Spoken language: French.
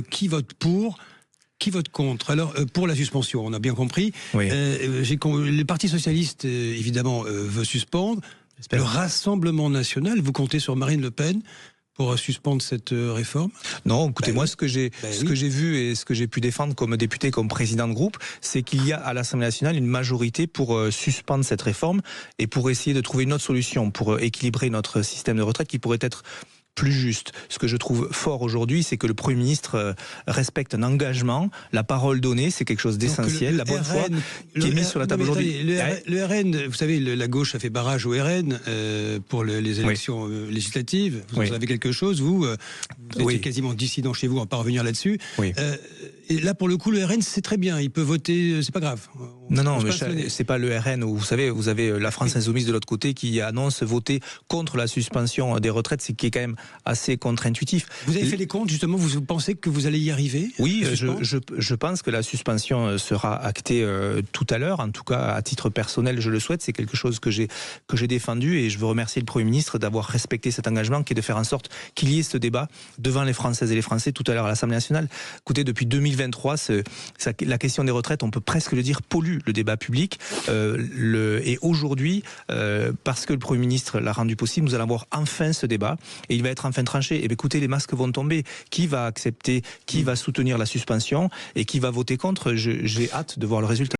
qui vote pour, qui vote contre. Alors, pour la suspension, on a bien compris. Oui. Le Parti socialiste, évidemment, veut suspendre. Le Rassemblement national, vous comptez sur Marine Le Pen pour suspendre cette réforme? Non, écoutez, moi, ce que j'ai vu et ce que j'ai pu défendre comme député, comme président de groupe, c'est qu'il y a à l'Assemblée nationale une majorité pour suspendre cette réforme et pour essayer de trouver une autre solution pour équilibrer notre système de retraite qui pourrait être plus juste. Ce que je trouve fort aujourd'hui, c'est que le Premier ministre respecte un engagement, la parole donnée, c'est quelque chose d'essentiel, la bonne foi qui est mise sur la table aujourd'hui. Le RN, vous savez, la gauche a fait barrage au RN pour les élections législatives. Vous en savez quelque chose, vous étiez quasiment dissident chez vous, on va pas revenir là-dessus. Oui. Et là, pour le coup, le RN, c'est très bien, il peut voter, c'est pas grave. Non, mais c'est pas le RN où, vous savez, vous avez la France Insoumise de l'autre côté qui annonce voter contre la suspension des retraites, c'est qui est quand même assez contre-intuitif. Vous avez fait les comptes, justement, vous pensez que vous allez y arriver? Oui, je pense que la suspension sera actée tout à l'heure, en tout cas à titre personnel, je le souhaite, c'est quelque chose que j'ai défendu et je veux remercier le Premier ministre d'avoir respecté cet engagement qui est de faire en sorte qu'il y ait ce débat devant les Françaises et les Français tout à l'heure à l'Assemblée nationale. Écoutez, depuis 2023, la question des retraites, on peut presque le dire, pollue le débat public. Et aujourd'hui, parce que le Premier ministre l'a rendu possible, nous allons avoir enfin ce débat et il va être enfin tranché. Et bien, écoutez, les masques vont tomber. Qui va accepter, qui va soutenir la suspension et qui va voter contre? J'ai hâte de voir le résultat.